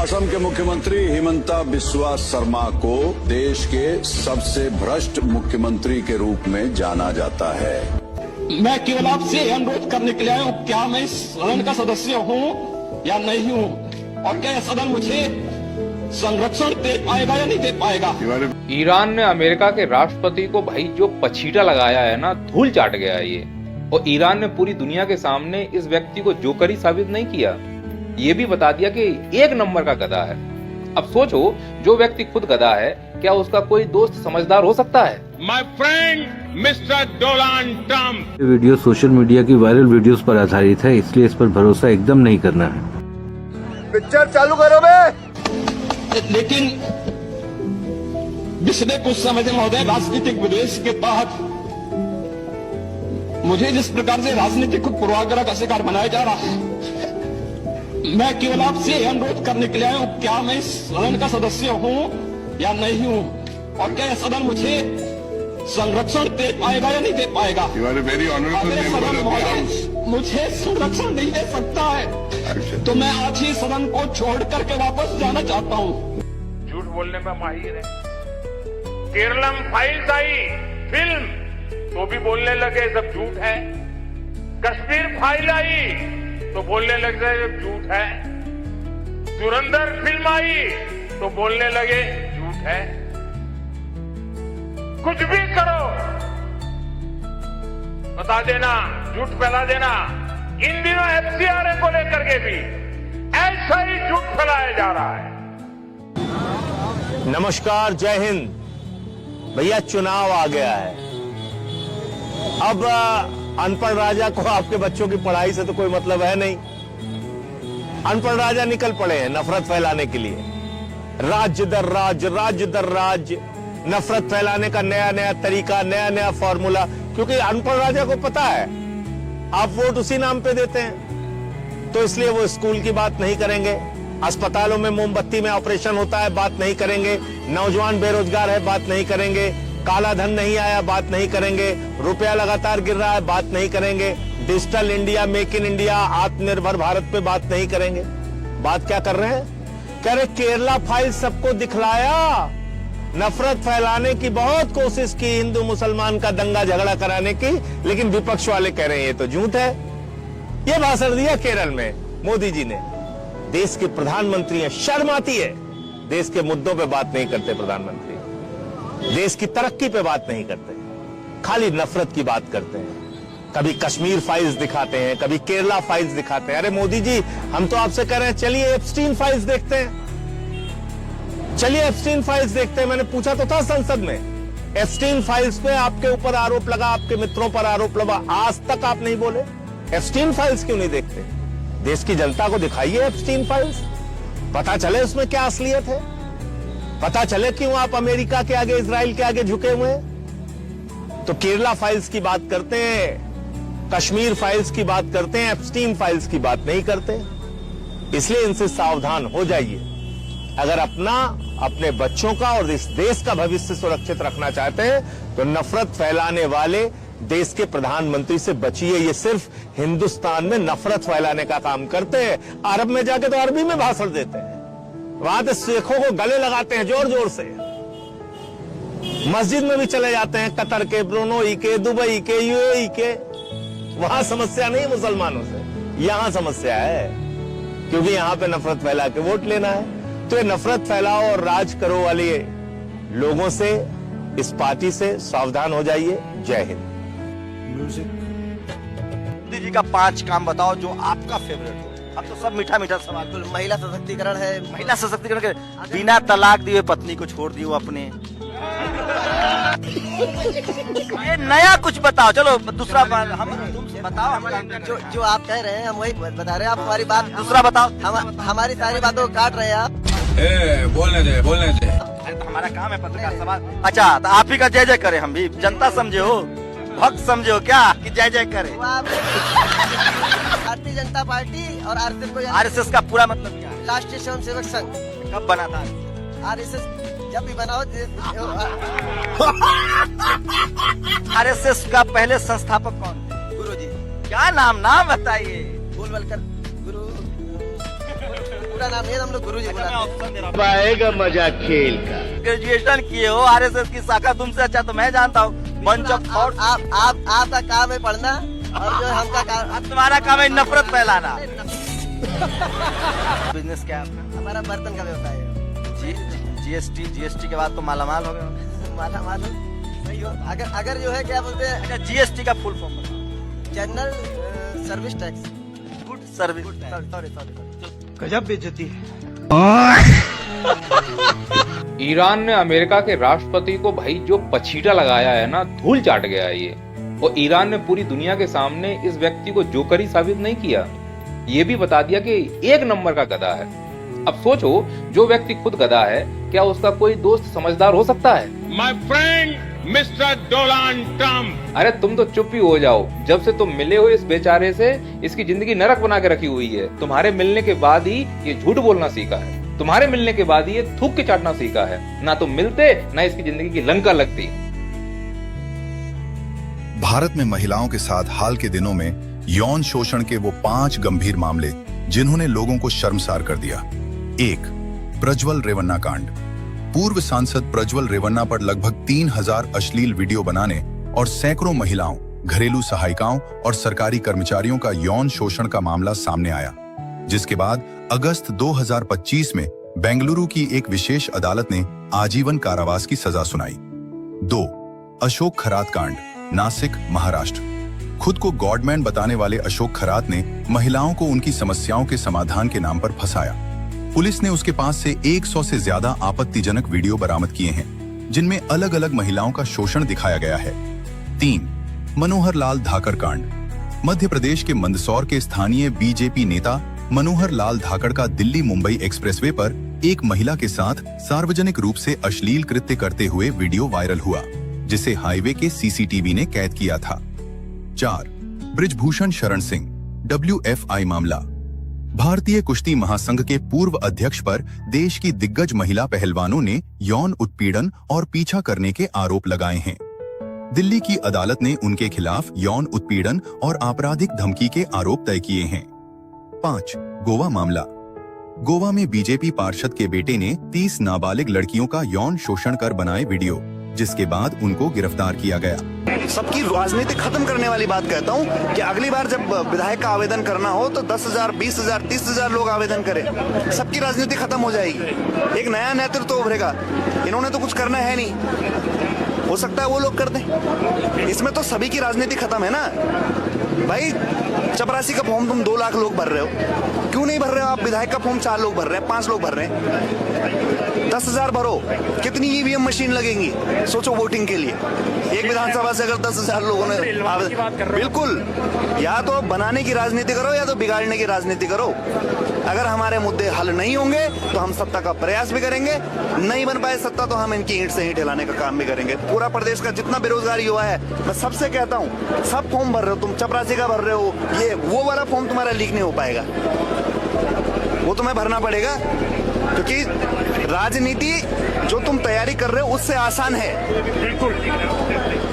असम के मुख्यमंत्री हिमंता बिस्वा शर्मा को देश के सबसे भ्रष्ट मुख्यमंत्री के रूप में जाना जाता है। मैं केवल आपसे अनुरोध करने के लिए आया हूँ, क्या मैं इस सदन का सदस्य हूँ या नहीं हूँ, और क्या यह सदन मुझे संरक्षण दे पाएगा या नहीं दे पाएगा। ईरान ने अमेरिका के राष्ट्रपति को भाई जो पछीटा लगाया है ना, धूल चाट गया है ये। और ईरान ने पूरी दुनिया के सामने इस व्यक्ति को जोकरी साबित नहीं किया, ये भी बता दिया कि एक नंबर का गधा है। अब सोचो, जो व्यक्ति खुद गधा है, क्या उसका कोई दोस्त समझदार हो सकता है? My friend mister Donald Trump. ये वीडियो सोशल मीडिया की वायरल वीडियोस पर आधारित है, इसलिए इस पर भरोसा एकदम नहीं करना है। पिक्चर चालू करो बे। लेकिन पिछले कुछ समय से महोदय राजनीतिक विदेश के तहत मुझे जिस प्रकार से राजनीतिक पूर्वाग्रह का शिकार बनाया जा रहा है, मैं केवल आपसे अनुरोध करने के लिए आया हूँ, क्या मैं इस सदन का सदस्य हूँ या नहीं हूँ, और क्या यह सदन मुझे संरक्षण दे पाएगा या नहीं दे पाएगा। मुझे संरक्षण नहीं दे सकता है तो मैं आज ही सदन को छोड़ करके वापस जाना चाहता हूँ। झूठ बोलने में माहिर है। केरलम फाइल्स आई फिल्म तो भी बोलने लगे सब झूठ है। कश्मीर फाइल आई तो बोलने लगे सब झूठ है। धुरंधर फिल्म आई तो बोलने लगे झूठ है। कुछ भी करो, बता देना, झूठ फैला देना। इन दिनों एफसीआरए को लेकर के भी ऐसा ही झूठ फैलाया जा रहा है। नमस्कार, जय हिंद। भैया चुनाव आ गया है। अब अनपढ़ राजा को आपके बच्चों की पढ़ाई से तो कोई मतलब है नहीं। अनपढ़ राजा निकल पड़े हैं नफरत फैलाने के लिए। राज्य दर राज्य नफरत फैलाने का नया नया तरीका, नया नया फॉर्मूला। क्योंकि अनपढ़ राजा को पता है आप वोट उसी नाम पे देते हैं, तो इसलिए वो स्कूल की बात नहीं करेंगे, अस्पतालों में मोमबत्ती में ऑपरेशन होता है बात नहीं करेंगे, नौजवान बेरोजगार है बात नहीं करेंगे, काला धन नहीं आया बात नहीं करेंगे, रुपया लगातार गिर रहा है बात नहीं करेंगे, digital India, make in India, आत्मनिर्भर भारत पे बात नहीं करेंगे। बात क्या कर रहे हैं? कह रहे केरला फाइल सबको दिखलाया, नफरत फैलाने की बहुत कोशिश की, हिंदू मुसलमान का दंगा झगड़ा कराने की, लेकिन विपक्ष वाले कह रहे हैं ये तो झूठ है। ये भाषण दिया केरल में मोदी जी ने। देश के प्रधानमंत्री हैं, शर्म आती है। देश के मुद्दों पे बात नहीं करते प्रधानमंत्री, देश की तरक्की पे बात नहीं करते, खाली नफरत की बात करते हैं। कभी कश्मीर फाइल्स दिखाते हैं, कभी केरला फाइल्स दिखाते हैं। अरे मोदी जी, हम तो आपसे कह रहे हैं चलिए एप्स्टीन फाइल्स देखते हैं, चलिए एप्स्टीन फाइल्स देखते हैं। मैंने पूछा तो था संसद में, एप्स्टीन फाइल्स पे आपके ऊपर आरोप लगा, आपके मित्रों पर आरोप लगा, आज तक आप नहीं बोले। एप्स्टीन फाइल्स क्यों नहीं देखते? देश की जनता को दिखाइए एप्स्टीन फाइल्स, पता चले उसमें क्या असलियत है, पता चले क्यों आप अमेरिका के आगे, इजराइल के आगे झुके हुए हैं। तो केरला फाइल्स की बात करते हैं, कश्मीर फाइल्स की बात करते हैं, एप्स्टीन फाइल्स की बात नहीं करते। इसलिए इनसे सावधान हो जाइए। अगर अपने बच्चों का और इस देश का भविष्य सुरक्षित रखना चाहते हैं तो नफरत फैलाने वाले देश के प्रधानमंत्री से बचिए। ये सिर्फ हिंदुस्तान में नफरत फैलाने का काम करते हैं, अरब में जाके तो अरबी में भाषण देते हैं, वहां तो शेखों को गले लगाते हैं जोर जोर से। मस्जिद में भी चले जाते हैं, कतर के, ब्रुनोई के, दुबई के, यूएई के। वहां समस्या नहीं मुसलमानों से, यहां समस्या है, क्योंकि यहां पे नफरत फैला के वोट लेना है। तो ये नफरत फैलाओ और राज करो वाले लोगों से, इस पार्टी से सावधान हो जाइए। जय हिंद। मोदी जी का 5 काम बताओ जो आपका फेवरेट हो। अब तो सब मीठा मीठा सवाल। महिला सशक्तिकरण है। महिला सशक्तिकरण के बिना तलाक दिए पत्नी को छोड़ दियो अपने। ये नया कुछ बताओ। चलो दूसरा हम बताओ। जो आप कह रहे हैं हम वही बता रहे हैं। आप हमारी बात दूसरा बताओ। हमारी सारी बातों को काट रहे हैं आप। बोलने दे। अरे तो हमारा काम है पत्रकार सवाल। अच्छा, तो आप ही का जय जय करें, हम भी जनता समझे हो, भक्त समझे हो क्या कि जय जय करें? भारतीय जनता पार्टी और आरएसएस का पूरा मतलब क्या है? राष्ट्रीय स्वयंसेवक संघ। कब बना था आरएसएस? जब भी बनाओ। आरएसएस का पहले संस्थापक कौन थे? गुरु जी। क्या नाम बताइए। बोलवलकर गुरु। पूरा नाम नहीं है, हम लोग गुरु जी मैं बुलाते ऑप्शन दे रहा हूँ। आएगा मजा खेल का। ग्रेजुएशन किए हो, आरएसएस की शाखा तुमसे अच्छा तो मैं जानता हूँ। Bunch of thought. आपका काम है पढ़ना और जो हमका काम, तुम्हारा काम है नफरत फैलाना। बिजनेस क्या है आपका? हमारा बर्तन का व्यवसाय है। जीएसटी के बाद तो मालामाल हो गए। माल सही हो। अगर जो है क्या बोलते हैं, अच्छा, जीएसटी का फुल फॉर्म बताओ। General service tax. Good service. Sorry. गजब बेइज्जती है। ईरान ने अमेरिका के राष्ट्रपति को भाई जो पछीटा लगाया है ना, धूल चाट गया है ये। और ईरान ने पूरी दुनिया के सामने इस व्यक्ति को जोकरी साबित नहीं किया, ये भी बता दिया कि एक नंबर का गधा है। अब सोचो, जो व्यक्ति खुद गधा है, क्या उसका कोई दोस्त समझदार हो सकता है? My friend mister Donald Trump. अरे तुम तो चुप ही हो जाओ। जब से तुम मिले हो इस बेचारे से, इसकी जिंदगी नरक बना के रखी हुई है। तुम्हारे मिलने के बाद ही ये झूठ बोलना सीखा है, तुम्हारे मिलने के बाद ही ये थूक के चाटना सीखा है। ना तुम मिलते, ना इसकी जिंदगी की लंका लगती। भारत में महिलाओं के साथ हाल के दिनों में यौन शोषण के वो 5 गंभीर मामले जिन्होंने लोगों को शर्मसार कर दिया। 1. प्रज्वल रेवन्ना कांड। पूर्व सांसद प्रज्वल रेवन्ना पर लगभग 3000 अश्लील वीडियो बनाने और सैकड़ों महिलाओं, घरेलू सहायिकाओं और सरकारी कर्मचारियों का यौन शोषण का मामला सामने आया, जिसके बाद अगस्त 2025 में बेंगलुरु की एक विशेष अदालत ने आजीवन कारावास की सजा सुनाई। 2. अशोक खरात कांड, नासिक, महाराष्ट्र। खुद को गॉडमैन बताने वाले अशोक खरात ने महिलाओं को उनकी समस्याओं के समाधान के नाम पर फंसाया। पुलिस ने उसके पास से 100 से ज्यादा आपत्तिजनक वीडियो बरामद किए हैं, जिनमें अलग अलग महिलाओं का शोषण दिखाया गया है। 3. मनोहर लाल धाकड़ कांड। मध्य प्रदेश के मंदसौर के स्थानीय बीजेपी नेता मनोहर लाल धाकड़ का दिल्ली मुंबई एक्सप्रेसवे पर एक महिला के साथ सार्वजनिक रूप से अश्लील कृत्य करते हुए वीडियो वायरल हुआ, जिसे हाईवे के सीसीटीवी ने कैद किया था। 4. बृजभूषण शरण सिंह, WFI मामला। भारतीय कुश्ती महासंघ के पूर्व अध्यक्ष पर देश की दिग्गज महिला पहलवानों ने यौन उत्पीड़न और पीछा करने के आरोप लगाए हैं। दिल्ली की अदालत ने उनके खिलाफ यौन उत्पीड़न और आपराधिक धमकी के आरोप तय किए हैं। 5. गोवा मामला। गोवा में बीजेपी पार्षद के बेटे ने 30 नाबालिग लड़कियों का यौन शोषण कर बनाए वीडियो, जिसके बाद उनको गिरफ्तार किया गया। सबकी राजनीति खत्म करने वाली बात कहता हूँ कि अगली बार जब विधायक का आवेदन करना हो तो 10,000, 20,000, 30,000 लोग आवेदन करें। सबकी राजनीति खत्म हो जाएगी, एक नया नेतृत्व उभरेगा। इन्होंने तो कुछ करना है नहीं, हो सकता है वो लोग कर दें। इसमें तो सभी की राजनीति खत्म है ना भाई। चपरासी का फॉर्म तुम 2 लाख लोग भर रहे हो, क्यों नहीं भर रहे हो आप? विधायक का फॉर्म 4 लोग भर रहे हैं, 5 लोग भर रहे हैं। 10,000 भरो, कितनी ईवीएम मशीन लगेंगी सोचो वोटिंग के लिए। एक विधानसभा से अगर 10,000 लोगों ने बिल्कुल, या तो बनाने की राजनीति करो या तो बिगाड़ने की राजनीति करो। अगर हमारे मुद्दे हल नहीं होंगे तो हम सत्ता का प्रयास भी करेंगे, नहीं बन पाए सत्ता तो हम इनकी ईंट से ईंट हिलाने का काम भी करेंगे। पूरा प्रदेश का जितना बेरोजगार युवा है, मैं सबसे कहता हूँ, सब फॉर्म भर रहे हो तुम, चपरासी का भर रहे हो, ये वो वाला फॉर्म तुम्हारा लीक नहीं हो पाएगा, वो तुम्हें भरना पड़ेगा। क्योंकि राजनीति जो तुम तैयारी कर रहे हो उससे आसान है। बिल्कुल,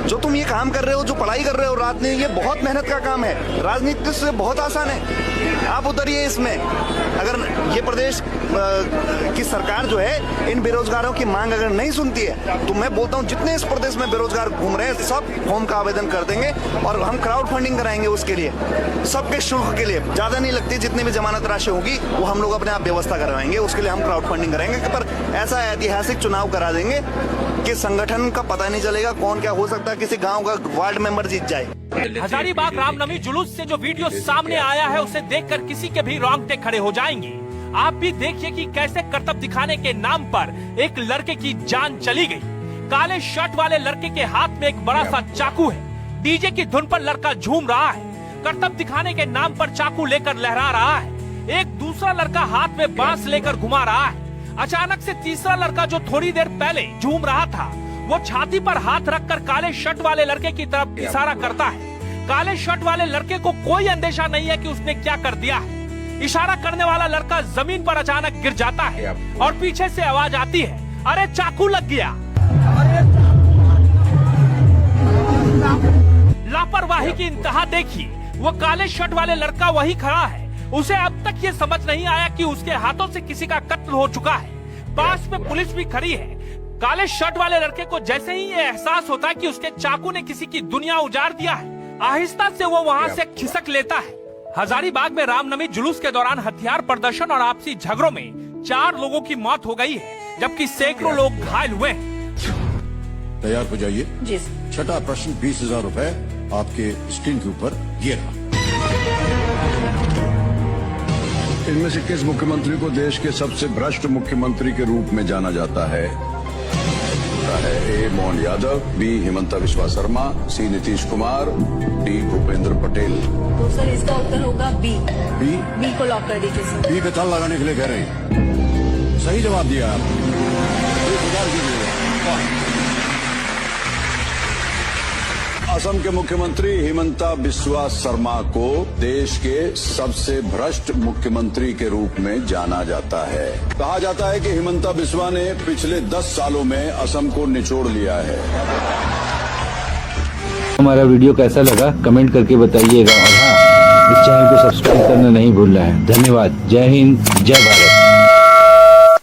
जो तुम ये काम कर रहे हो, जो पढ़ाई कर रहे हो, राजनीति ये बहुत मेहनत का काम है, राजनीति से बहुत आसान है। आप उतरिए इसमें। अगर ये प्रदेश की सरकार जो है इन बेरोजगारों की मांग अगर नहीं सुनती है तो मैं बोलता हूँ जितने इस प्रदेश में बेरोजगार घूम रहे हैं सब फॉर्म का आवेदन कर देंगे और हम क्राउड फंडिंग कराएंगे उसके लिए, सबके शुल्क के लिए। ज्यादा नहीं लगती, जितनी भी जमानत राशि होगी वो हम लोग अपने आप व्यवस्था करवाएंगे, उसके लिए हम क्राउड फंडिंग करेंगे। पर ऐसा ऐतिहासिक चुनाव करा देंगे कि संगठन का पता नहीं चलेगा कौन क्या हो सकता है, किसी गाँव का वार्ड मेंबर जीत जाए। हजारीबाग रामनवमी जुलूस से जो वीडियो सामने आया है उसे देखकर किसी के भी रोंगटे खड़े हो जाएंगे। आप भी देखिए कि कैसे करतब दिखाने के नाम पर एक लड़के की जान चली गई। काले शर्ट वाले लड़के के हाथ में एक बड़ा सा चाकू है। डीजे की धुन पर लड़का झूम रहा है, करतब दिखाने के नाम पर चाकू लेकर लहरा रहा है। एक दूसरा लड़का हाथ में बांस लेकर घुमा रहा है। अचानक से तीसरा लड़का जो थोड़ी देर पहले झूम रहा था वो छाती पर हाथ रखकर काले शर्ट वाले लड़के की तरफ इशारा करता है। काले शर्ट वाले लड़के को कोई अंदेशा नहीं है कि उसने क्या कर दिया है। इशारा करने वाला लड़का जमीन पर अचानक गिर जाता है और पीछे से आवाज आती है, अरे चाकू लग गया। लापरवाही की इंतहा देखिए, वो काले शर्ट वाले लड़का वही खड़ा है, उसे अब तक ये समझ नहीं आया कि उसके हाथों से किसी का कत्ल हो चुका है। पास में पुलिस भी खड़ी है। काले शर्ट वाले लड़के को जैसे ही ये एहसास होता है कि उसके चाकू ने किसी की दुनिया उजाड़ दिया है, आहिस्ता से वो वहाँ से खिसक लेता है। हजारीबाग में रामनवमी जुलूस के दौरान हथियार प्रदर्शन और आपसी झगड़ों में 4 लोगों की मौत हो गई है, जबकि सैकड़ों लोग घायल हुए हैं। तैयार हो जाइए। जी। छठा प्रश्न 20,000 रुपए आपके स्क्रीन के ऊपर ये रहा। इनमें से किस मुख्यमंत्री को देश के सबसे भ्रष्ट मुख्यमंत्री के रूप में जाना जाता है? ए मोहन यादव, बी हिमंता बिस्वा शर्मा, सी नीतीश कुमार, डी भूपेंद्र पटेल। तो सर इसका उत्तर होगा बी। बी को लॉक कर दीजिए सर। बी पे ताला लगाने के लिए कह रहे हैं। सही जवाब दिया आप। 1,000 की दीजिए। असम के मुख्यमंत्री हिमंता बिस्वा शर्मा को देश के सबसे भ्रष्ट मुख्यमंत्री के रूप में जाना जाता है। कहा जाता है कि हिमंता बिस्वा ने पिछले 10 सालों में असम को निचोड़ लिया है। हमारा वीडियो कैसा लगा कमेंट करके बताइएगा और हाँ, इस चैनल को सब्सक्राइब करना नहीं भूलना है। धन्यवाद। जय हिंद, जय भारत।